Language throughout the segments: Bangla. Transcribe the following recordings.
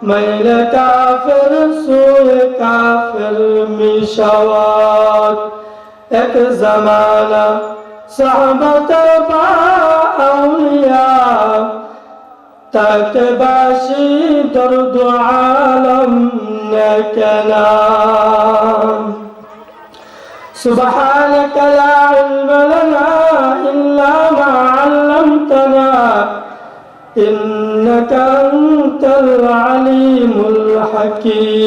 میل کافر سوئے کافر میشود ایک زمانہ صحبت با اولیاء تک باشی درد عالم نکنام سبحانك لا علم لنا إلا ما علمتنا إنك أنت العليم الحكيم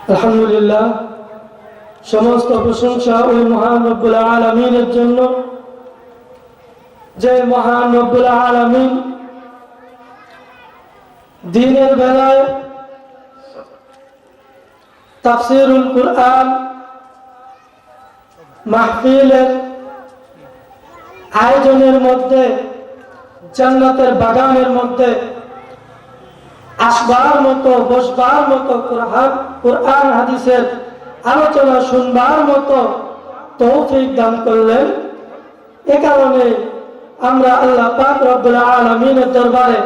الحمد لله সমস্ত প্রশংসা ওই মহান রব্বুল আলামিনের জন্য যে মহান রব্বুল আলামিন দ্বীনের বেলায় তাফসীরুল কুরআন মাহফিলের আয়োজনের মধ্যে জান্নাতের বাগানের মধ্যে আসবার মতো বসবার মতো কুরআন হাদিসের আলোচনা শুনবার মতো তৌফিক দান করলেন। এ কারণে আমরা আল্লাহ পাক রব্বুল আলামিনের দরবারে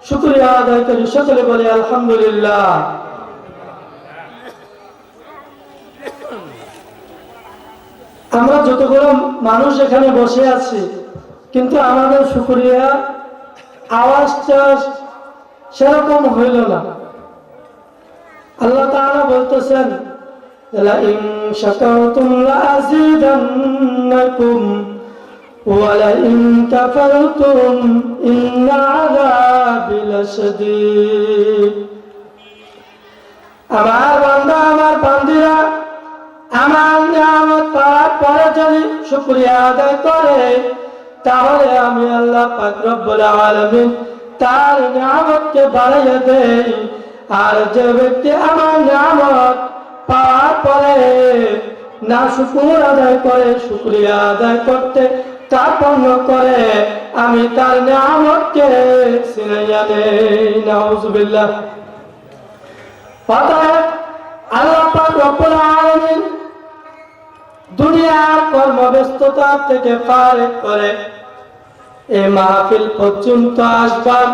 শুকরিয়া আদায় করি, সকলে বলি আলহামদুলিল্লাহ। আমরা যতগুলো মানুষ এখানে বসে আছি, কিন্তু আমাদের শুকরিয়া আওয়াজটা সেরকম হইল না। আল্লাহ তাআলা বলতেছেন লাইন শাকারতুম লাযিদান্নাকুম ওয়া লাইন কাফারতুম ইন্না আযাবি লাশাদীদ। আমার বান্দা আমার বান্দিরা আমার নিয়ামত পাওয়ার পরে যদি শুকরিয়া আদায় করে, তাহলে আমি আল্লাহ পাক রব্বুল আলামিন তার নিয়ামতকে বাড়িয়ে দেই। আর যে ব্যক্তি আমার নিয়ামত পাওয়ার পরে না শুকর আদায় করে, শুকরিয়া আদায় করতে কার্পণ্য করে, আমি তার নিয়ামতকে ছিনাইয়া নেই। নাউযুবিল্লাহ। অতএব আল্লাহ পাক রব্বুল আলামিন দুনিয়ার কর্মব্যস্ততা থেকে ফারেক করে এই মাহফিল পর্যন্ত আসবার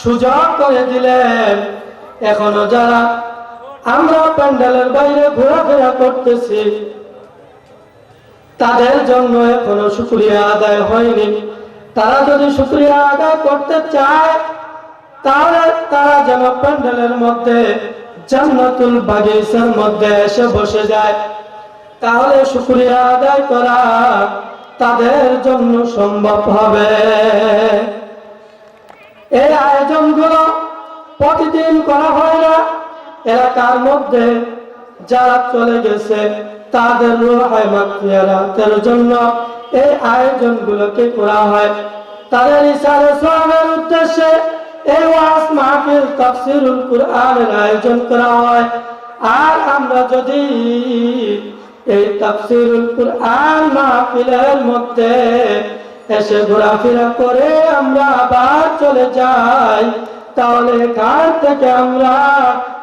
সুযোগ করে দিলেন। এখনো যারা আমরা প্যান্ডেলের বাইরে ঘোরাফেরা করতেছি, তাদের জন্য এখনো শুকরিয়া আদায় হয়নি। তারা যদি শুকরিয়া আদায় করতে চায়, তাহলে তারা যেন প্যান্ডেলের মধ্যে জান্নাতুল বাগিচার মধ্যে এসে বসে যায়, তাহলে শুকরিয়া আদায় করা তাদের জন্য সম্ভব হবে। এই আয়োজনগুলো প্রতিদিন করা হয় না। এলাকার মধ্যে যারা চলে গেছে তাদের রূহে মাগফিরাতের জন্য এই আয়োজনগুলোকে করা হয়। তাদের ইসারে সওয়াবের উদ্দেশ্যে এই ওয়াজ মাহফিল তাফসীরুল কুরআনের আয়োজন করা হয়। আর আমরা যদি এই তাফসীরুল কুরআন মাহফিলের মধ্যে এসে ঘোরাফেরা করে আমরা আবার চলে যাই, তাহলে কার থেকে আমরা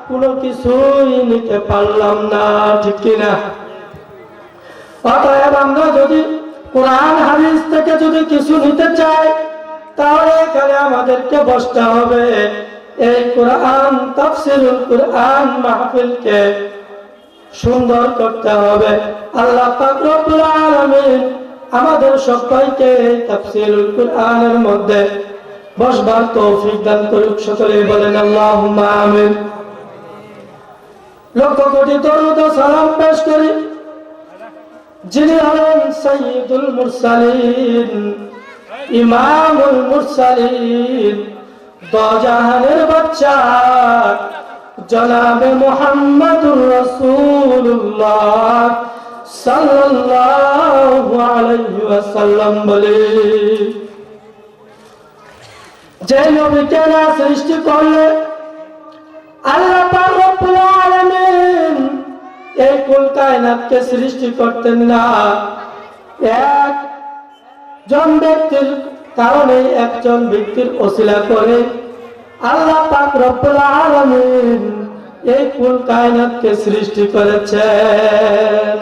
কোনো কিছুই নিতে পারলাম না, ঠিক কিনা? অতএব আমরা যদি কোরআন হাদিস থেকে যদি কিছু নিতে চাই, তাহলে এখানে আমাদেরকে বসতে হবে। এই কোরআন তাফসীরুল কুরআন মাহফিলকে সুন্দর করতে হবে। আল্লাহ পাক রব্বুল আলামিন আমাদের সবাইকে তাফসীরুল কুরআনের মধ্যে বসবার তৌফিক দান করুক। সকলে বলেন আল্লাহুম্মা আমিন। লক্ষ কোটি দরুদ ও সালাম পেশ করি যিনি হলেন সাইয়্যিদুল মুরসালিন, ইমামুল মুরসালিন, দোজাহানের বাদশা জনাবে মুহাম্মদুর রাসূলুল্লাহ সাল্লাল্লাহু আলাইহি ওয়াসাল্লাম বলে, যে নবীকে না সৃষ্টি করলে আল্লাহ পাক রব্বুল আলামিন এই কুল কায়নাতকে সৃষ্টি করতেন না। একজন ব্যক্তির কারণে, একজন ব্যক্তির ওসিলা করে আল্লাহ পাক রব্বুল আলামিন এই কুল কায়নাতকে সৃষ্টি করেছেন।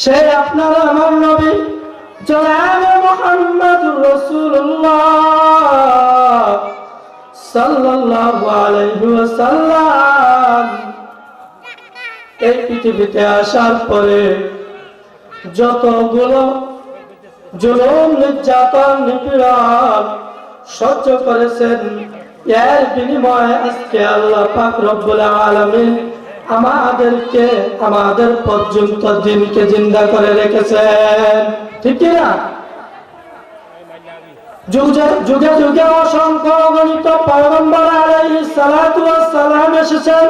সে আপনার আমার নবী জনাবে মুহাম্মাদুর রাসূলুল্লাহ সাল্লাল্লাহু আলাইহি ওয়াসাল্লাম এই পৃথিবীতে আসার পরে যতগুলো জুলুম নির্যাতন নিপীড়ন সহ্য করেছেন, এর বিনিময়ে আজকে আল্লাহ পাক রব্বুল আলামিন আমাদেরকে আমাদের পর্যন্ত দিনকে জিন্দা করে রেখেছেন। ঠিক কি না? যুগে যুগে যুগে অসংখ্য অগণিত পয়গম্বর আলাইহিস সালাতু ওয়াস সালাম এসেছেন।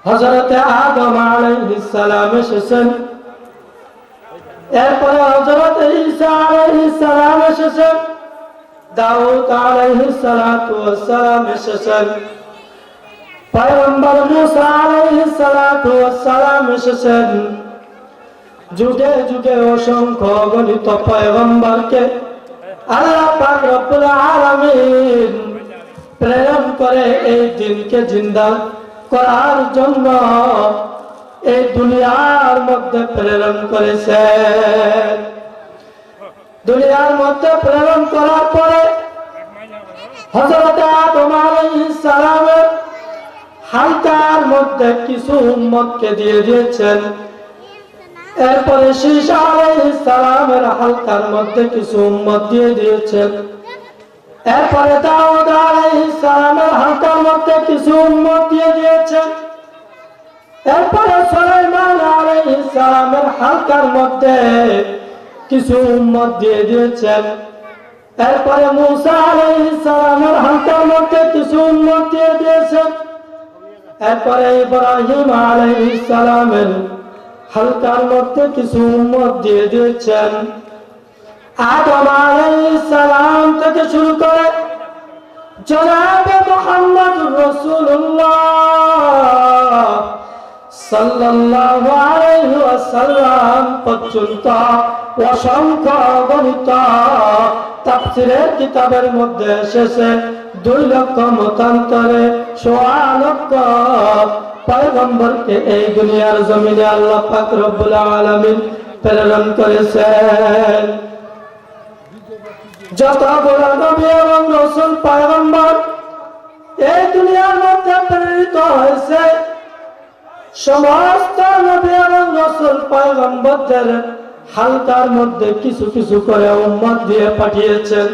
হযরত আদম আলাইহিস সালাম এসেছেন, এরপরে হযরত ঈসা আলাইহিস সালাম এসেছেন, দাউদ আলাইহিস সালাতু ওয়াস সালাম এসেছেন, পয়গম্বর মুসা আলাইহিস সালাতু ওয়াস সালাম এসেছেন। যুগে যুগে অসংখ্য অগণিত পয়গম্বরকে আল্লাহ পাক রব্বুল আলামিন প্রেরণ করে এই দিনকে জিন্দা করার জন্য এই দুনিয়ার মধ্যে প্রেরণ করেছেন। দুনিয়ার মধ্যে প্রেরণ করার পরে হযরত আদম আলাইহিস সালামের হালকার মধ্যে কিছু উম্মতকে দিয়ে দিয়েছেন, এরপরে ঈসা আলাইহিস সালামের হালকার মধ্যে কিছু উম্মত দিয়ে দিয়েছেন, এরপরে দাউদ আলাইহিস সালামের হালকার মধ্যে কিছু উম্মত দিয়ে দিয়েছেন, এরপরে সুলাইমান আলাইহিস সালামের হালকার মধ্যে কিছু উম্মত দিয়ে দিয়েছেন, এরপরে মুসা আলাইহিস সালামের হালকার মধ্যে কিছু উম্মত দিয়ে দিয়েছেন, এরপরে ইব্রাহিম আলাইহিস সালামের হালকার মধ্যে কিছু উম্মত দিয়ে দিয়েছেন। আদম আলাইহিস সালাম থেকে শুরু করে জনাবে মুহাম্মদুর রাসূলুল্লাহ সাল্লাল্লাহু আলাইহি ওয়াসাল্লাম পর্যন্ত অসংখ্য অগণিত তাফসীরের কিতাবের মধ্যে এসেছে 2 লক্ষ মতান্তরে 1.25 লক্ষ পয়গম্বরকে এই দুনিয়ার জমিনে আল্লাহ পাক রব্বুল আলামিন প্রেরণ করেছেন। যতগুলো নবী এবং রাসূল পয়গম্বর এই দুনিয়ার মধ্যে প্রেরিত হয়েছে, সমস্ত নবী এবং রাসূল পয়গম্বরদের হালকার মধ্যে কিছু কিছু করে উম্মত দিয়ে পাঠিয়েছেন।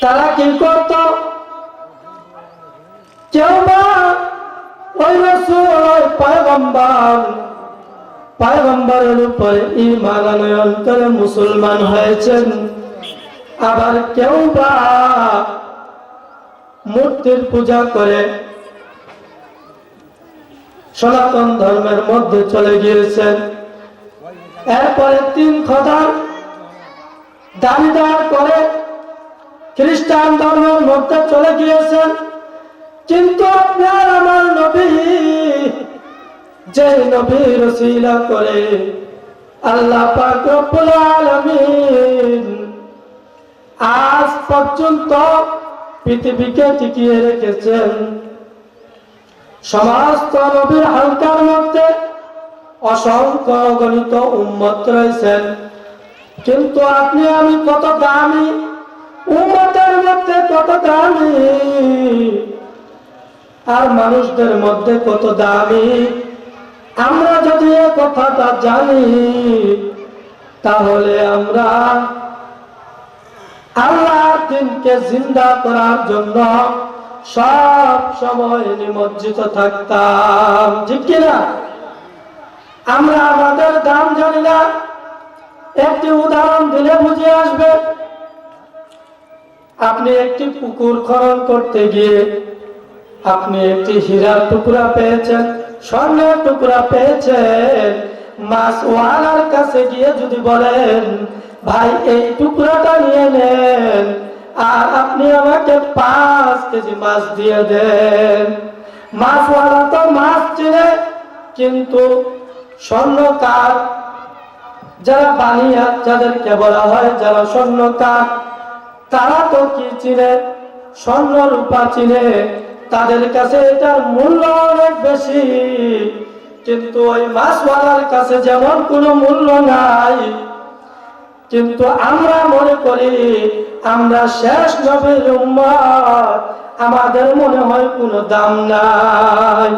তারা কি করত? কেউ বা ওই রাসূল ওই পয়গম্বরের উপরে ঈমান আনয়ন করে মুসলমান হয়েছেন, আবার কেউ বা মূর্তির পূজা করে সনাতন ধর্মের মধ্যে চলে গিয়েছেন। এরপরে 3 খোদার দাবিদার করে খ্রিস্টান ধর্মের মধ্যে চলে গিয়েছেন। কিন্তু আপনার আমার নবী, যে নবীর ওসিলা করে আল্লাহ পাক রব্বুল আলামিন আজ পর্যন্ত পৃথিবীকে টিকিয়ে রেখেছেন। সমস্ত নবীর হালকার মধ্যে অসংখ্য অগণিত উম্মত রয়েছেন, কিন্তু আপনি আমি কত দামি, উম্মতের মধ্যে কত দামি, আর মানুষদের মধ্যে কত দামি। আমরা যদি এই কথাটা জানি, তাহলে আমরা আল্লাহর দিনকে জিন্দা করার জন্য সব সময় নিমজ্জিত থাকতাম। ঠিক কিনা? আমরা আমাদের দাম জানি না। একটি উদাহরণ দিলে বুঝে আসবে। আপনি একটি পুকুর খনন করতে গিয়ে আপনি একটি হীরার টুকরা পেয়েছেন, স্বর্ণের টুকরা পেয়েছেন, মাছওয়ালার কাছে গিয়ে যদি বলেন, ভাই এই টুকরাটা নিয়ে নেন আর আপনি আমাকে 5 কেজি মাছ দিয়ে দেন, মাছওয়ালা তো মাছ চিনে, কিন্তু স্বর্ণকার যারা বানিয়া যাদেরকে বলা হয় যারা স্বর্ণকার, তারা তো কি চিনে? স্বর্ণ রূপা চিনে। তাদের কাছে এটার মূল্য অনেক বেশি, কিন্তু ওই মাছওয়ালার কাছে যেমন কোনো মূল্য নাই, কিন্তু আমরা মনে করি আমরা শেষ নবীর উম্মত, আমাদের মনে হয় কোনো দাম নাই।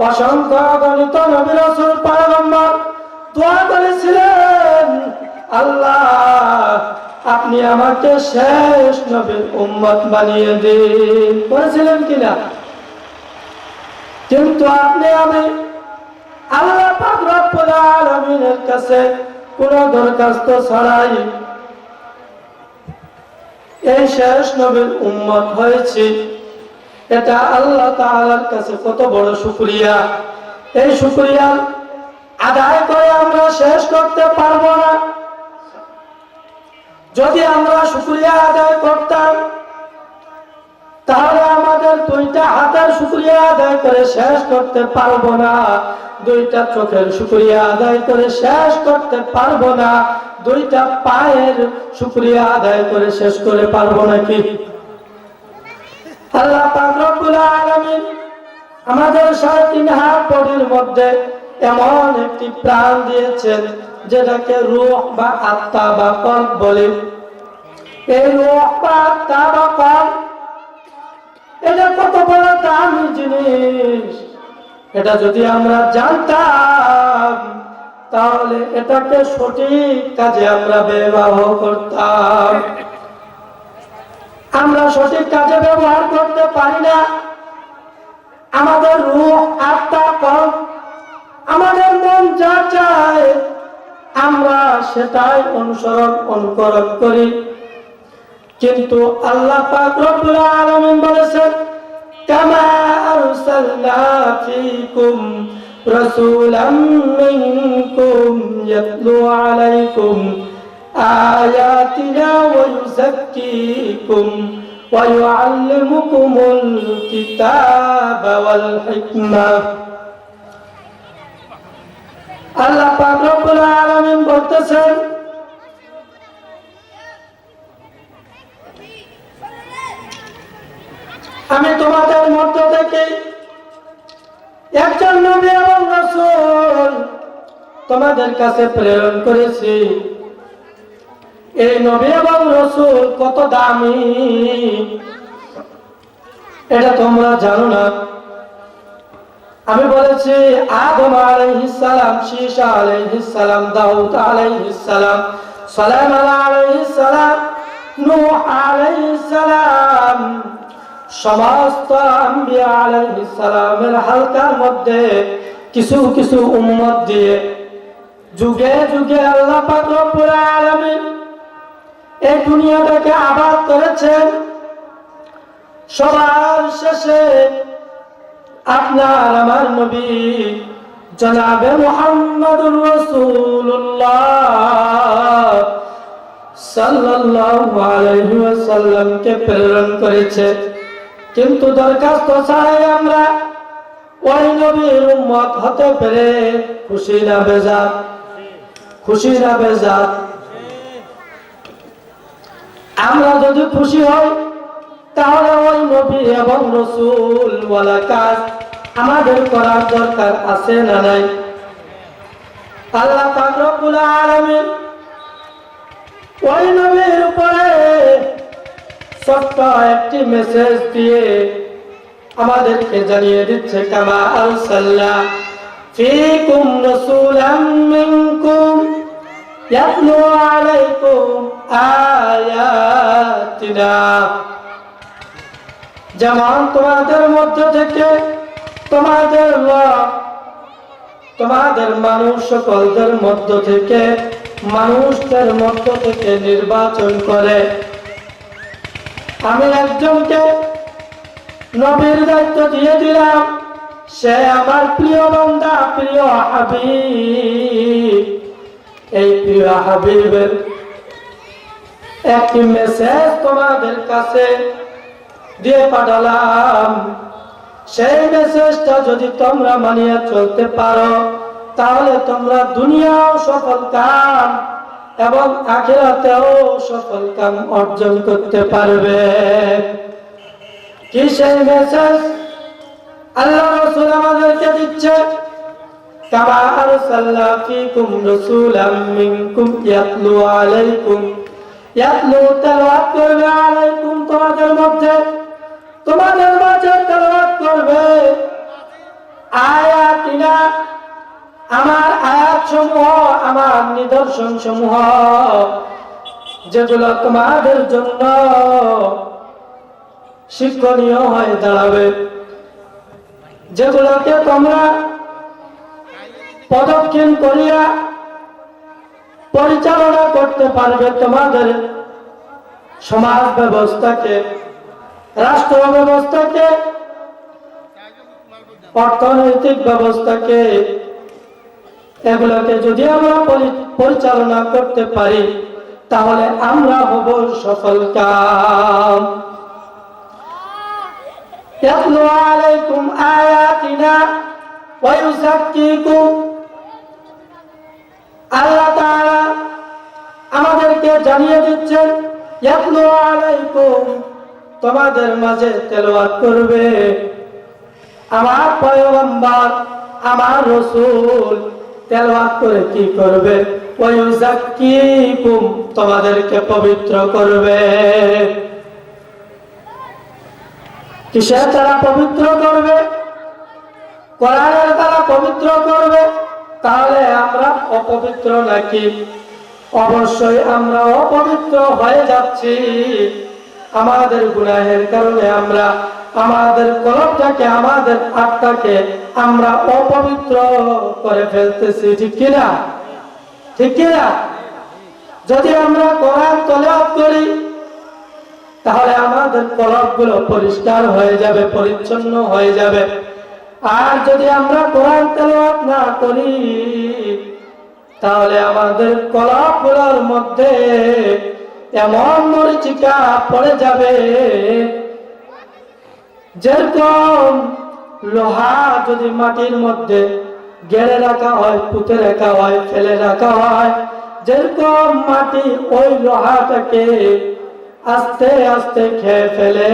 অসংখ্য অগণিত নবী রাসূল পয়গম্বর দোয়া করেছিলেন, আল্লাহ আপনি আমাকে শেষ নবীর উম্মত বানিয়ে দিন, করেছিলেন কিনা? কিন্তু আপনি আমি আল্লাহ পাক রব্বুল আলামিনের কাছে কোন দরখাস্ত ছাড়াই এই শেষ নবীর উম্মত হয়েছে, এটা আল্লাহ তাআলার কাছে কত বড় শুকরিয়া। এই শুকরিয়া আদায় করে আমরা শেষ করতে পারবো না। যদি আমরা শুকরিয়া আদায় করতাম তাহলে আমাদের দুইটা হাতের শুকরিয়া আদায় করে শেষ করতে পারবো না, দুইটা চোখের শুকরিয়া আদায় করে শেষ করতে পারবো না, দুইটা পায়ের শুকরিয়া আদায় করে শেষ করে পারবো নাকি? আল্লাহ পাক রব্বুল আলামিন আমাদের 3.5 হাত বডির মধ্যে এমন একটি প্রাণ দিয়েছেন যেটাকে রূহ বা আত্মা বা কল্প বলে। এই রূহ বা আত্মা বা কল্প এটা কত বড় দামি জিনিস, এটা যদি আমরা জানতাম তাহলে এটাকে সঠিক কাজে আমরা ব্যবহার করতাম। আমরা সঠিক কাজে ব্যবহার করতে পারি না। আমাদের রূহ আত্মা কল্প, আমাদের মন যা চায় আমরা সেটাই অনুকরণ করি। কিন্তু আল্লাহ পাক রব্বুল আলামিন বলেছেন, কামা আরসালনা ফীকুম রাসূলাম মিনকুম ইয়াতলু আলাইকুম আয়াতিনা ওয়া ইউযাক্কিকুম ওয়া ইউআল্লিমুকুমুল কিতাবা ওয়াল হিকমাহ। আল্লাহ পাক রব্বুল আলামিন বলতেছেন, আমি তোমাদের মধ্য থেকে একজন নবী এবং রাসূল তোমাদের কাছে প্রেরণ করেছি। এই নবী এবং রাসূল কত দামি এটা তোমরা জানো না। আমি বলেছি আদম আলাইহিস সালাম, ঈসা আলাইহিস সালাম, দাউদ আলাইহিস সালাম, সুলাইমান আলাইহিস সালাম, নূহ আলাইহিস সালাম, সমস্ত আম্বিয়া আলাইহিস সালামের হালকার মধ্যে কিছু কিছু উম্মত দিয়ে যুগে যুগে আল্লাহ পাক রব্বুল আলামিন এই দুনিয়াটাকে আবাদ করেছেন। সবার শেষে আপনার আমার নবী জনাবে মুহাম্মদুর রাসূলুল্লাহ সাল্লাল্লাহু আলাইহি ওয়াসাল্লামকে প্রেরণ করেছে। কিন্তু দরখাস্ত ছাড়াই আমরা ওই নবীর উম্মত হতে পেরে খুশি না বেজার? খুশি না বেজার? আমরা যদি খুশি হই তাহলে ওই নবী এবং রাসূল ওয়ালা কাজ আমাদের করার দরকার আছে না নাই? আল্লাহ পাক রব্বুল আলামিন ওই নবীর উপরে ছোট্ট একটি মেসেজ দিয়ে আমাদেরকে জানিয়ে দিচ্ছে, কামা আরসালনা ফীকুম রাসূলাম মিনকুম ইয়াতলু আলাইকুম আয়াতিনা। যেমন তোমাদের মধ্য থেকে তোমাদের মানুষ সকলদের মধ্য থেকে মানুষদের মধ্য থেকে নির্বাচন করে আমি একজনকে নবীর দায়িত্ব দিয়ে দিলাম। সে আমার প্রিয় বান্দা, প্রিয় হাবিব। এই প্রিয় হাবিবের একটি মেসেজ তোমাদের কাছে দিয়ে পাঠালাম। সেই মেসেজটা যদি তোমরা মানিয়ে চলতে পারো তাহলে তোমরা দুনিয়াও সফল কাম এবং আখিরাতেও সফল কাম অর্জন করতে পারবে। কি সেই মেসেজ আল্লাহ রাসূল আমাদেরকে দিচ্ছে? কামা আরসালনা ফীকুম রাসূলাম মিনকুম ইয়াতলু তেলাওয়াত করবে আলাইকুম তোমাদের মধ্যে, তোমাদের মাঝে তেলাওয়াত করবে আয়াতিনা আমার আয়াত সমূহ, আমার নিদর্শন সমূহ, যেগুলো তোমাদের জন্য শিক্ষণীয় হয়ে দাঁড়াবে, যেগুলোকে তোমরা পদক্ষেপ করিয়া পরিচালনা করতে পারবে তোমাদের সমাজ ব্যবস্থাকে, রাষ্ট্র ব্যবস্থাকে, অর্থনৈতিক ব্যবস্থাকে। এগুলোকে যদি আমরা পরিচালনা করতে পারি তাহলে আমরা হব সফলকাম। ইয়াতলু আলাইকুম আয়াতিনা ওয়া ইউযাক্কিকুম, আল্লাহ তাআলা আমাদেরকে জানিয়ে দিচ্ছেন ইয়াতলু আলাইকুম তোমাদের মাঝে তেলাওয়াত করবে আমার পয়গম্বর, আমার রাসূল। তেলাওয়াত করে কি করবে? ওয়া ইউযাক্কিকুম তোমাদেরকে পবিত্র করবে। কিসের দ্বারা পবিত্র করবে? কোরআনের দ্বারা পবিত্র করবে। তাহলে আমরা অপবিত্র নাকি? অবশ্যই আমরা অপবিত্র হয়ে যাচ্ছি। আমাদের গুনাহের কারণে আমরা আমাদের কলবটাকে, আমাদের আত্মাকে আমরা অপবিত্র করে ফেলতেছি, ঠিক কিনা? ঠিক কিনা? যদি আমরা কোরআন তেলাওয়াত করি তাহলে আমাদের কলবগুলো পরিষ্কার হয়ে যাবে, পরিচ্ছন্ন হয়ে যাবে। আর যদি আমরা কোরআন তেলাওয়াত না করি তাহলে আমাদের কলবগুলোর মধ্যে এমন মরিচিকা পড়ে যাবে, যেরকম লোহা যদি মাটির মধ্যে গেড়ে রাখা হয়, পুঁতে রাখা হয়, ফেলে রাখা হয়, যেরকম মাটি ওই লোহাটাকে আস্তে আস্তে খেয়ে ফেলে,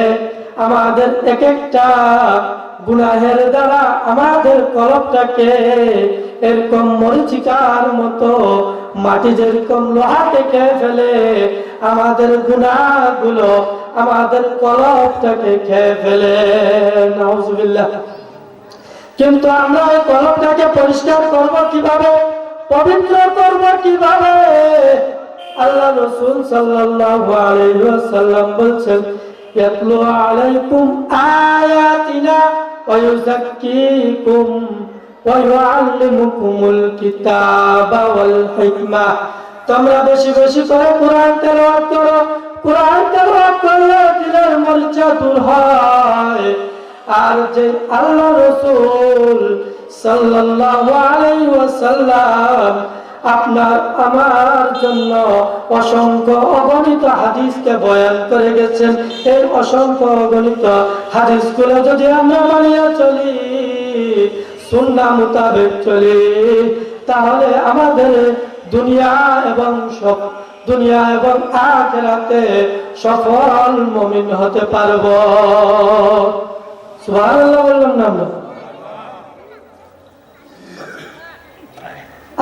আমাদের এক একটা গুনাহের দ্বারা আমাদের কলবটাকে এরকম মরিচিকার মতো মাটি যেরকম লোহাকে খেয়ে ফেলে, আমাদের গুনাহগুলো আমাদের কলবটাকে খেয়ে ফেলে। নাউজুবিল্লাহ। কিন্তু আমরা এই কলবটাকে পরিষ্কার করব কিভাবে? পবিত্র করব কিভাবে? আল্লাহ রাসূল সাল্লাল্লাহু আলাইহি ওয়াসাল্লাম বলেন ইয়াতলু আলাইকুম আয়াতিনা ওয়া ইউযাক্কিকুম ওয়া ইউআল্লিমুকুমুল কিতাবা ওয়াল হিকমা। তোমরা বেশি বেশি করে কোরআন তেলাওয়াত করো। কোরআন তেলাওয়াত করলে দিলের মরিচা দূর হয়। আর যে আল্লাহ রাসূল সাল্লাল্লাহু আলাইহি ওয়াসাল্লাম আপনার আমার জন্য অসংখ্য অগণিত হাদিসকে বয়ান করে গেছেন, এই অসংখ্য অগণিত হাদিসগুলো যদি আমরা মানিয়ে চলি, সুন্নাহ মোতাবেক চলি, তাহলে আমাদের দুনিয়া এবং আখিরাতে সফল মুমিন হতে পারব। সুবহানাল্লাহ বললাম না আমরা?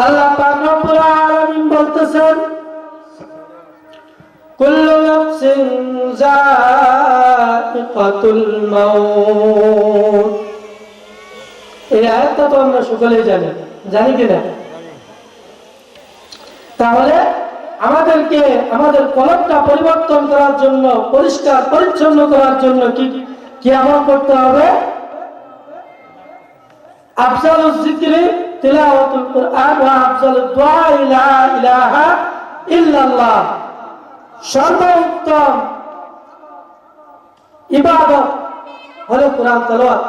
আল্লাহ পাক রব্বুল আলামিন বলতেছেন কুল্লু নাফসিন যায়িকাতুল মাউত। এই আয়াতটা তো আমরা সকলেই জানি কিনা? তাহলে আমাদেরকে আমাদের কলবটা পরিবর্তন করার জন্য, পরিষ্কার পরিচ্ছন্ন করার জন্য কি আমল করতে হবে? আফজালুজ যিকরি তিলাওয়াতুল কুরআন ওয়া আফজালুদ দুআ লা ইলাহা ইল্লাল্লাহ। সর্বোত্তম ইবাদত হলো কোরআন তেলাওয়াত।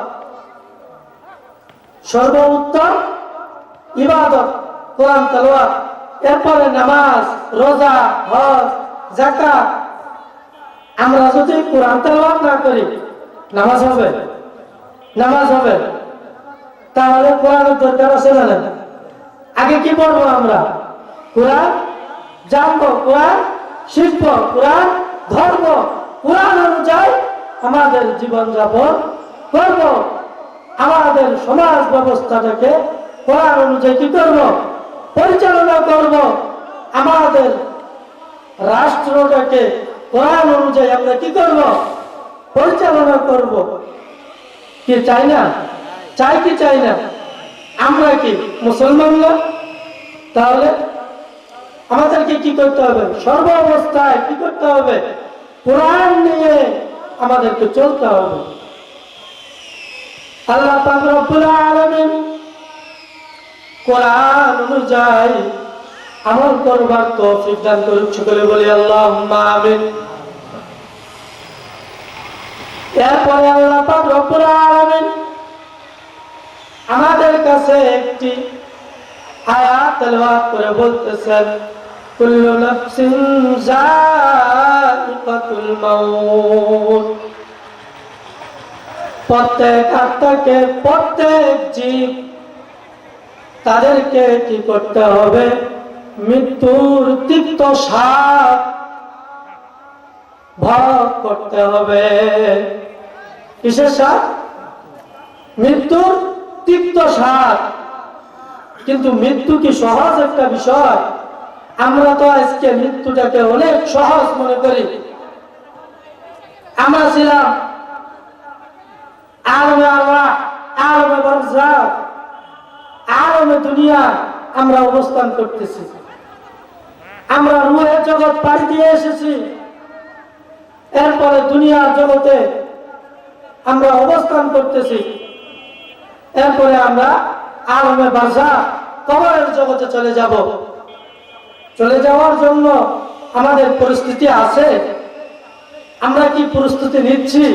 সর্বোত্তম ইবাদত কোরআন তেলাওয়াত। এরপরে নামাজ, রোজা, হজ, যাকাত। আমরা যদি কোরআন তেলাওয়াত না করি নামাজ হবে? নামাজ হবে? তাহলে কোরআনের দরকার আছে না? আগে কি পড়বো আমরা? কোরআন জানবো, কোরআন শিখবো, কোরআন ধরবো, কোরআন অনুযায়ী আমাদের জীবন যাপন করব, আমাদের সমাজ ব্যবস্থাটাকে কোরআন অনুযায়ী কি করব? পরিচালনা করব। আমাদের রাষ্ট্রটাকে কোরআন অনুযায়ী আমরা কি করব? পরিচালনা করব। কি চাই না? চাই কি চাই না? আমরা কি মুসলমান না? তাহলে আমাদেরকে কি করতে হবে? সর্ব অবস্থায় কি করতে হবে? কোরআন নিয়ে আমাদেরকে চলতে হবে। আল্লাহ পাক রব্বুল আলামিন কোরআন অনুযায়ী আমল করবার তৌফিক দান করুন। সকলে বলি আল্লাহুম্মা আমিন। এরপরে আল্লাহ পাক রব্বুল আলামিন আমাদের কাছে একটি আয়াত তেলাওয়াত করে বলতেছেন, কুল্লু নাফসিন যায়িকাতুল মাউত। প্রত্যেক আত্মাকে, প্রত্যেক জীব, তাদেরকে কি করতে হবে? মৃত্যুর তিক্ত স্বাদ ভোগ করতে হবে। কিসের স্বাদ? মৃত্যুর তিক্ত স্বাদ। কিন্তু মৃত্যু কি সহজ একটা বিষয়? আমরা তো আজকে মৃত্যুটাকে অনেক সহজ মনে করি। আমরা ছিলাম আলমে আল্লাহ, আলমে বারজাখ, আলমে দুনিয়া আমরা অবস্থান করতেছি। আমরা রূহের জগৎ পাড়ি দিয়ে এসেছি। এরপরে দুনিয়ার জগতে আমরা অবস্থান করতেছি। এরপরে আমরা আলমে বারজাখ, কবরের জগতে চলে যাব। চলে যাওয়ার জন্য আমাদের পরিস্থিতি আছে? আমরা কি প্রস্তুতি নিচ্ছি?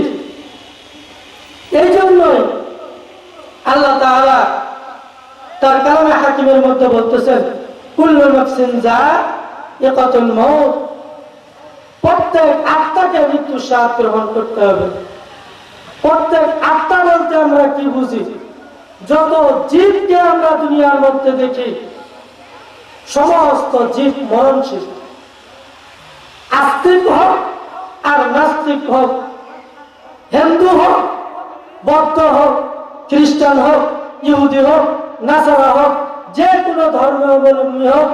এই জন্যই আল্লাহ তাআলা তার কালামে হাকিমের মধ্যে বলতেছেন, কুল্লু নাফসিন যায়িকাতুল মাউত। প্রত্যেক আত্মাকে মৃত্যুর স্বাদ গ্রহণ করতে হবে। প্রত্যেক আত্মা বলতে আমরা কি বুঝি? যত জীবকে আমরা দুনিয়ার মধ্যে দেখি, সমস্ত জীব মরণশীল। আস্তিক হোক আর নাস্তিক হোক, হিন্দু হোক, বৌদ্ধ হোক, খ্রিস্টান হোক, ইহুদি হোক, নাসারা হোক, যে কোনো ধর্মাবলম্বী হোক,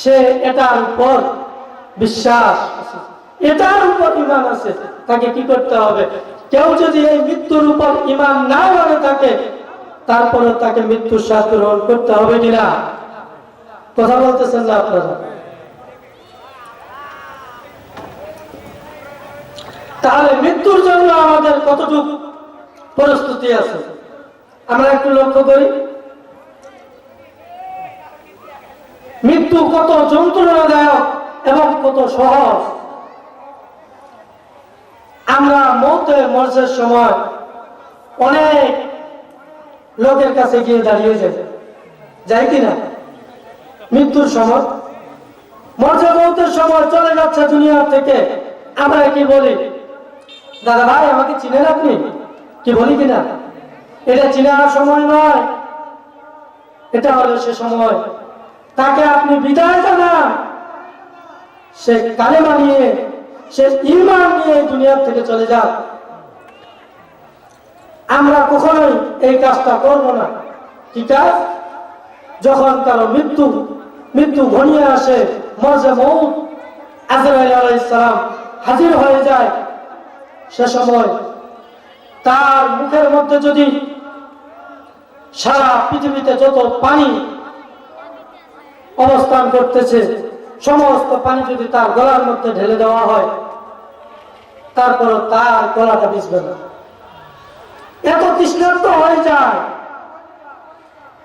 সে এটার উপর বিশ্বাস আছে, এটার উপর ঈমান আছে। তাকে কি করতে হবে? কেউ যদি এই মৃত্যুর উপর ঈমান না মানে থাকে, তারপরে তাকে মৃত্যুর স্বাদ গ্রহণ করতে হবে কিনা? কথা বলতেছেন না আপনারা? তাহলে মৃত্যুর জন্য আমাদের কতটুকু প্রস্তুতি আছে আমরা একটু লক্ষ্য করি। মৃত্যু কত যন্ত্রণাদায়ক এবং কত সহজ। আমরা মরণের সময় অনেক লোকের কাছে গিয়ে দাঁড়িয়ে যাই কিনা? মৃত্যুর সময়, মৌতের সময় চলে যাচ্ছে দুনিয়া থেকে, আমরা কি বলি? দাদা ভাই, আমাকে চিনেন আপনি? কি বলি কিনা? এটা চিনার সময় নয়, এটা হলো সে সময়। তাকে আপনি বিদায় জানান। সে কালেমা নিয়ে, সে ঈমান নিয়ে দুনিয়া থেকে চলে যান। আমরা কখনোই এই কাজটা করব না। কি কাজ? যখন কারো মৃত্যু ঘনিয়ে আসে, মরজে মউত, আজরাইল আলাইহিস সালাম হাজির হয়ে যায়, সে সময় তার মুখের মধ্যে যদি সারা পৃথিবীতে যত পানি অবস্থান করতেছে, সমস্ত পানি যদি তার গলার মধ্যে ঢেলে দেওয়া হয়, তারপর তার গলাটা ভিজবে না। এত তৃষ্ণার্ত হয়ে যায়।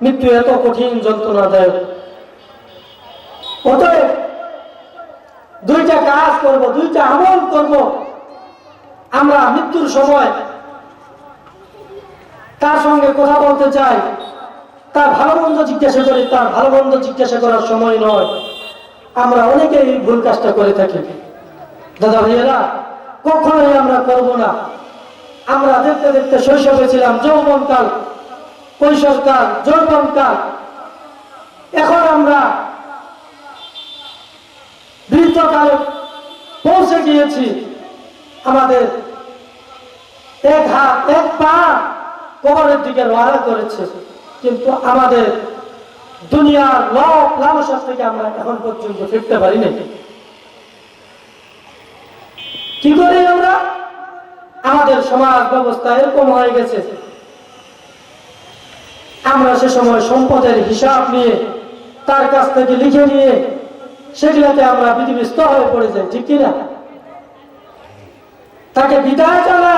মৃত্যু এত কঠিন যন্ত্রণাদায়ক। অতএব দুইটা কাজ করব, দুইটা আমল করব। আমরা মৃত্যুর সময় তার সঙ্গে কথা বলতে চাই, তার ভালো মন্দ জিজ্ঞাসা করি। তার ভালো মন্দ জিজ্ঞাসা করার সময় নয়। আমরা অনেকেই ভুল কাজটা করে থাকি। দাদা ভাইয়েরা, কখনোই আমরা করব না। আমরা দেখতে দেখতে শৈশবে ছিলাম, যৌবনকাল, কৈশোরকাল, যৌবনকাল। এখন আমরা বৃদ্ধকালে পৌঁছে গিয়েছি। আমাদের এক হাত এক পা কবরের দিকে রওনা করেছে। কিন্তু আমাদের দুনিয়ার লোভ লালসা থেকে আমরা এখন পর্যন্ত ফিরতে পারি না। কি করি আমরা? আমাদের সমাজ ব্যবস্থা এরকম হয়ে গেছে, আমরা সে সময় সম্পদের হিসাব নিয়ে তার কাছ থেকে লিখে নিয়ে সেগুলোতে আমরা বিধিবিষ্ট হয়ে পড়ে যাই, ঠিক কিনা? তাকে বিদায় জানা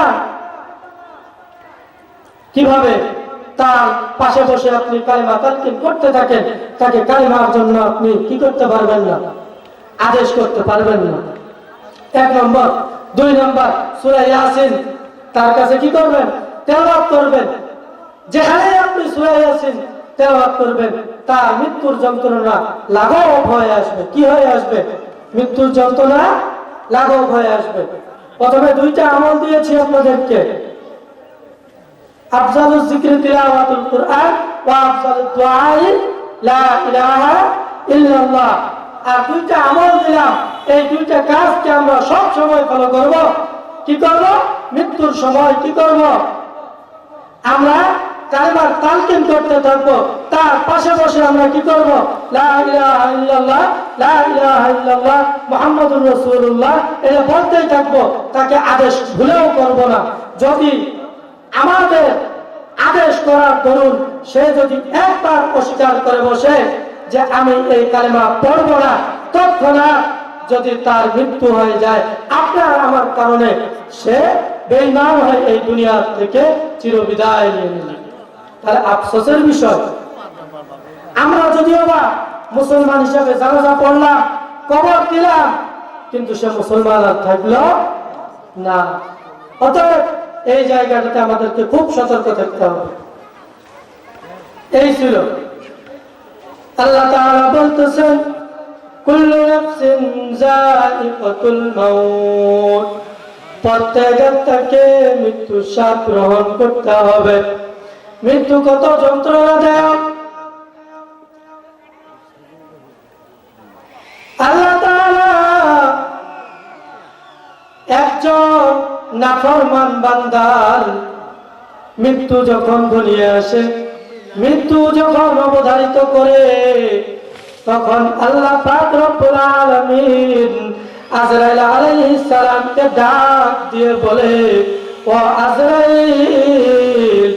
কিভাবে? তার পাশে বসে আপনি কালিমা তালকিন করতে থাকেন, তাকে কালিমার জন্য আপনি কি করতে পারবেন না? আদেশ করতে পারবেন না। 1 নম্বর। 2 নম্বর, সূরা ইয়াসিন তার কাছে কি করবেন? তেলাওয়াত করবেন। যেখানে আপনি সূরা ইয়াসিন তেলাওয়াত করবেন, তার মৃত্যুর যন্ত্রণা লাঘব হয়ে আসবে। কি হয়ে আসবে? মৃত্যুর যন্ত্রণা লাঘব হয়ে আসবে। প্রথমে 2টা আমল দিয়েছি আপনাদেরকে, আফজালুজ যিকরি তিলাওয়াতুল কুরআন ওয়া আফজালুদ দুআই লা ইলাহা ইল্লাল্লাহ। আর 2টা আমল দিলাম, এই 2টা কাজকে আমরা সব সময় ফলো করব। কি করব? মৃত্যুর সময় কি করব? আমরা কালিমার তালকিন করতে থাকবো, তার পাশে বসে আমরা কি করব? লা ইলাহা ইল্লাল্লাহ, লা ইলাহা ইল্লাল্লাহ মুহাম্মাদুর রাসূলুল্লাহ এটা বলতেই থাকবো। তাকে আদেশ ভুলেও করব না। যদি আমাদের আদেশ করার দরুন সে যদি একবার অস্বীকার করে বসে যে আমি এই কালেমা পড়ব না, তৎক্ষণাৎ যদি তার মৃত্যু হয়ে যায় আপনার আমার কারণে, সে বেঈমান হয়ে এই দুনিয়া থেকে চিরবিদায় নিয়ে নিল। তাহলে আফসোসের বিষয়, আমরা যদিও বা মুসলমান হিসেবে জানাজা পড়লাম, কবর দিলাম, কিন্তু সে মুসলমান আর থাকলো না। অতএব এই জায়গাটাতে আমাদেরকে খুব সতর্ক থাকতে হবে। এই ছিল আল্লাহ তাআলা বলতেছেন, কুল্লু নাফসিন যায়িকাতুল মাউত, প্রত্যেক আত্মাকে মৃত্যু স্বাদ গ্রহণ করতে হবে। মৃত্যু কত যন্ত্রণাদায়ক! আল্লাহ তাআলা একজন নাফরমান বান্দার মৃত্যু যখন ঘনিয়ে আসে, মৃত্যু যখন অবধারিত করে, তখন আল্লাহ পাক রব্বুল আলামিন আজরাইল আলাইহিস সালামকে ডাক দিয়ে বলে, ও আজরাইল,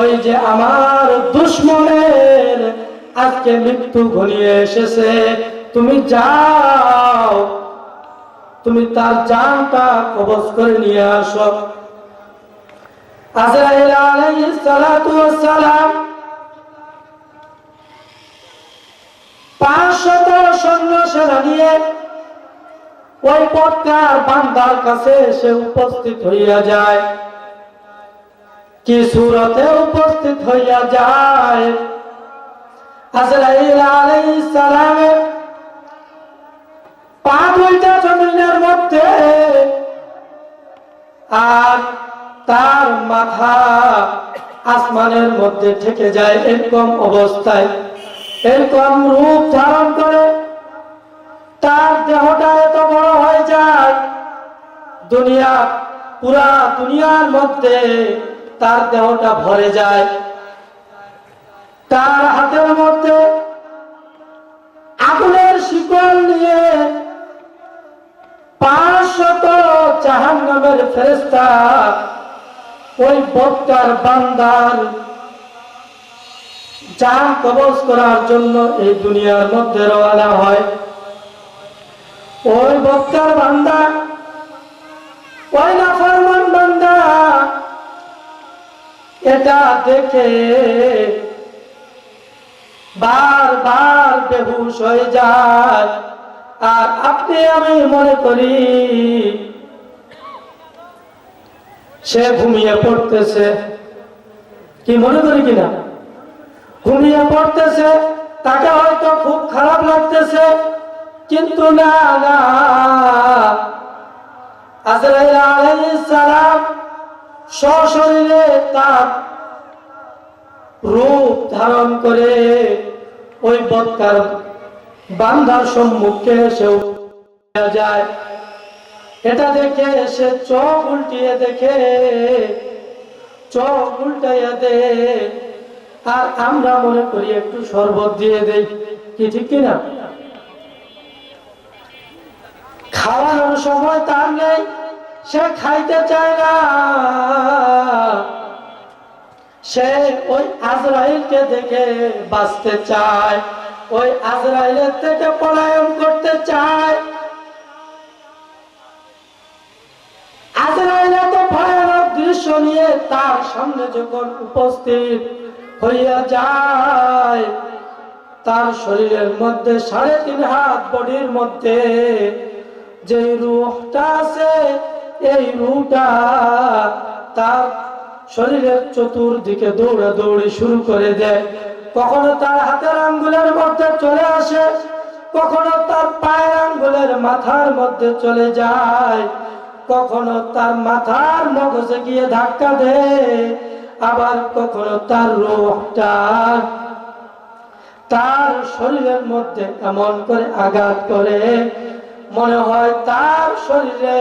ওই যে আমার দুশমনের আজকে মৃত্যু ঘনিয়ে এসেছে, তুমি যাও, তুমি তার জানটা কবজ করে নিয়ে আসো। আজরাইল আলাইহিস সালাতু ওয়াস সালাম 500 সৈন্য সেনা নিয়ে ওই পথকার বান্দার কাছে এসে উপস্থিত হইয়া যায়। কি সূরতে উপস্থিত হইয়া যায়! আজরাইল আলাইহিস সালামের পা দুইটা জমিনের মধ্যে, আর তার মাথা আসমানের মধ্যে ঠেকে যায়। এরকম অবস্থায়, এরকম রূপ ধারণ করে তার দেহটা এত বড় হয়ে যায়, পুরা দুনিয়ার মধ্যে তার দেহটা ভরে যায়। তার হাতের মধ্যে আগুনের শিকল নিয়ে 500 জাহান্নামের ফেরেশতা ওই বক্তার বান্দার জান কবজ করার জন্য এই দুনিয়ার মধ্যে রওনা হয়। ওই বক্তার বান্দা, ওই নাফরমান বান্দা এটা দেখে বারবার বেহুশ হয়ে যায়। আর আপনি আমি মনে করি সে ঘুমিয়ে পড়তেছে, কি মনে করি কিনা? ঘুমিয়ে পড়তেছে, তাকে হয়তো খুব খারাপ লাগতেছে, কিন্তু না না, আজরাইল আলাইহিস সালাম সশরীরে তার রূপ ধারণ করে ওই বৎকার বান্দার সম্মুখে এসে যায়। এটা দেখে সে চোখ উল্টিয়ে দেখে, চোখ উল্টাইয়া দে আর আমরা মনে করি একটু শরবত দিয়ে দেই, কি ঠিক কিনা? খাওয়ানোর সময় তার নেই, সে খাইতে চায় না, সে ওই আজরাইলকে দেখে বাঁচতে চায়, ওই আজরাইলের থেকে পলায়ন করতে চায়। আজরাইল এত ভয়ানক দৃশ্য নিয়ে তার সামনে যখন উপস্থিত হইয়া যায়, তার শরীরের মধ্যে 3.5 হাত বডির মধ্যে যে রূহটা আছে, এই রূহটা তার শরীরের চতুর্দিকে দৌড়াদৌড়ি শুরু করে দেয়। কখনো তার হাতের আঙ্গুলের মধ্যে চলে আসে, কখনো তার পায়ের আঙ্গুলের মাথার মধ্যে চলে যায়, কখনো তার মাথার মগজে গিয়ে ধাক্কা দেয়, আবার কখনো তার রূহটা তার শরীরের মধ্যে এমন করে আঘাত করে, মনে হয় তার শরীরে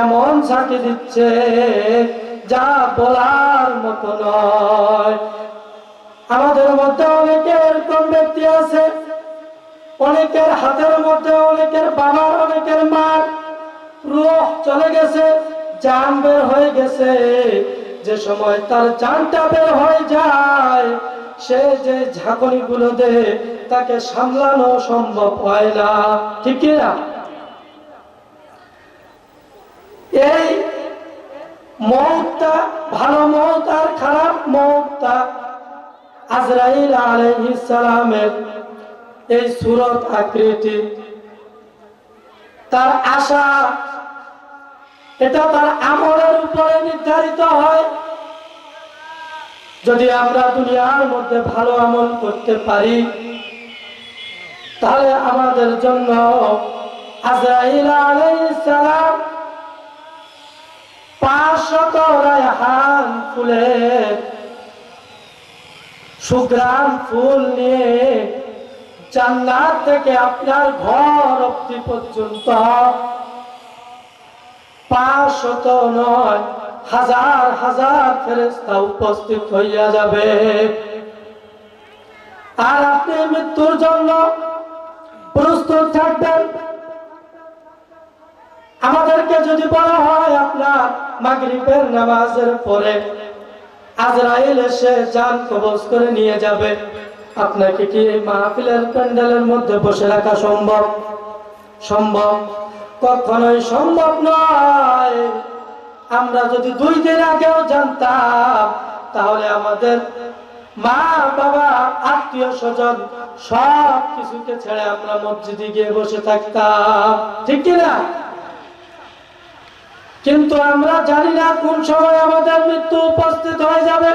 এমন ঝাঁকি দিচ্ছে যা বলার মতো নয়। আমাদের মধ্যে অনেকে এরকম ব্যক্তি আছে, অনেকের হাতের মধ্যে, অনেকের বাবার, অনেকের মার রূহ চলে গেছে, জান বের হয়ে গেছে। যে সময় তার জানটা বের হয়ে যায়, সে যে ঝাঁকুনি গুলো দেয় তাকে সামলানো সম্ভব হয় না, ঠিক না? এই মওতটা, ভালো মওত আর খারাপ মওতটা আজরাইল আলাইহিস সালামের এই সূরত আকৃতি, তার আশা, এটা তার আমলের উপরে নির্ধারিত হয়। যদি আমরা দুনিয়ার মধ্যে ভালো আমল করতে পারি, তাহলে আমাদের জন্য আজরাইল আলাইহিস সালাম 500 রায়হান ফুলের সুঘ্রাণ ফুল নিয়ে জান্নাত থেকে আপনার ঘর অবধি পর্যন্ত 500 নয়, 1000 ফেরেশতা উপস্থিত হইয়া যাবে। আর আপনি মৃত্যুর জন্য প্রস্তুত থাকবেন। আমাদেরকে যদি বলা হয় আপনার মাগরিবের নামাজের পরে আজরাইল এসে জান কবজ করে নিয়ে যাবে, আপনাকে কি এই মাহফিলের প্যান্ডেলের মধ্যে বসে রাখা সম্ভব? সম্ভব? কখনোই সম্ভব নয়। আমরা যদি 2 দিন আগেও জানতাম, তাহলে আমাদের মা বাবা, আত্মীয় স্বজন সব কিছুকে ছেড়ে আমরা মসজিদে গিয়ে বসে থাকতাম, ঠিক কিনা? কিন্তু আমরা জানি না কোন সময় আমাদের মৃত্যু উপস্থিত হয়ে যাবে।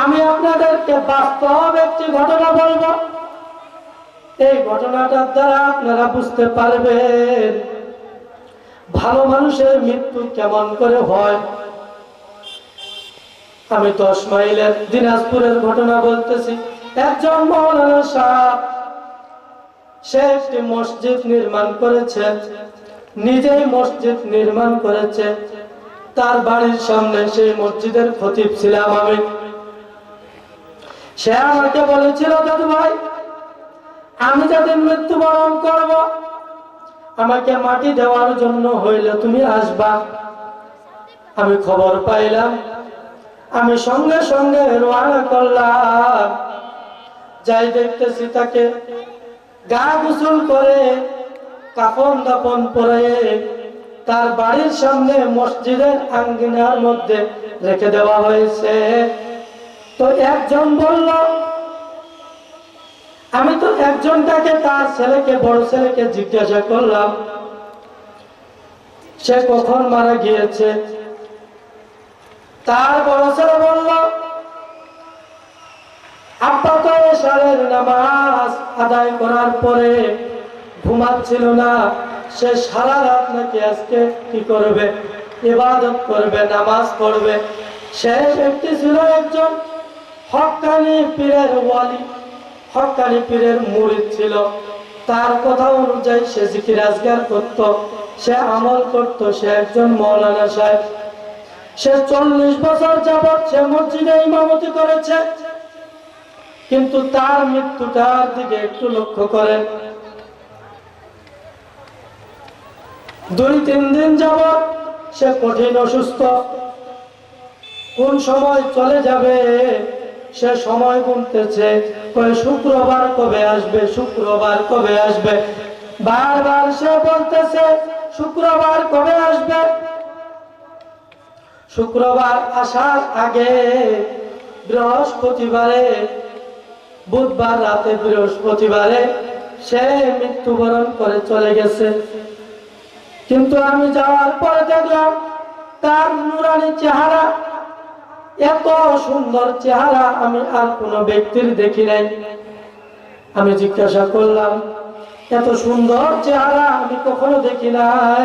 আমি আপনাদেরকে বাস্তব একটি ঘটনা বলবো, এই ঘটনাটার দ্বারা আপনারা বুঝতে পারবেন ভালো মানুষের মৃত্যু কেমন করে হয়। আমি 10 মাইলের দিনাজপুরের ঘটনা বলতেছি। একজন মাওলানা সাহেব, সে একটি মসজিদ নির্মাণ করেছে, নিজেই মসজিদ নির্মাণ করেছে। তার বাড়ির সামনে সেই মসজিদের খতিব ছিলাম আমি। সে আমাকে বলেছিল, দাদু ভাই, আমি যেদিন মৃত্যুবরণ করব, আমাকে মাটি দেওয়ার জন্য হইলে তুমি আসবা। আমি খবর পাইলাম, আমি সঙ্গে সঙ্গে রওনা করলাম। যাই দেখতেছি তাকে গা গোসল করে, কাফন দাফন পরে তার বাড়ির সামনে মসজিদের আঙ্গিনার মধ্যে রেখে দেওয়া হয়েছে। তো একজন বলল, আমি তো একজনটাকে, তার ছেলেকে, বড় ছেলেকে জিজ্ঞাসা করলাম সে কখন মারা গিয়েছে। তার বড় ছেলে বলল, আব্বা তো এশারের নামাজ আদায় করার পরে ঘুমাচ্ছিল না, সে সারা রাত নাকি আজকে কি করবে, ইবাদত করবে, নামাজ পড়বে। সে ব্যক্তি ছিল একজন হক্কানি পীরের ওয়ালি, হক্কানি পীরের মুরিদ ছিল। তার কথা অনুযায়ী সে জিকির আজগার করত, সে আমল করত, সে একজন মাওলানা সাহেব। সে 40 বছর যাবৎ সে মসজিদে ইমামতি করেছে, কিন্তু তার মৃত্যুটার দিকে একটু লক্ষ্য করেন। 2-3 দিন যাবৎ সে কঠিন অসুস্থ। কোন সময় চলে যাবে সে সময় গুনতেছে, শুক্রবার কবে আসবে, শুক্রবার কবে আসবে, বারবার সে বলতেছে শুক্রবার কবে আসবে। শুক্রবার আসার আগে বৃহস্পতিবারে, বুধবার রাতে বৃহস্পতিবারে সে মৃত্যুবরণ করে চলে গেছে। কিন্তু আমি যাওয়ার পরে দেখলাম তার নুরানি চেহারা, এত সুন্দর চেহারা আমি আর কোনো ব্যক্তির দেখি নাই। আমি জিজ্ঞাসা করলাম, এত সুন্দর চেহারা আমি কখনো দেখি নাই।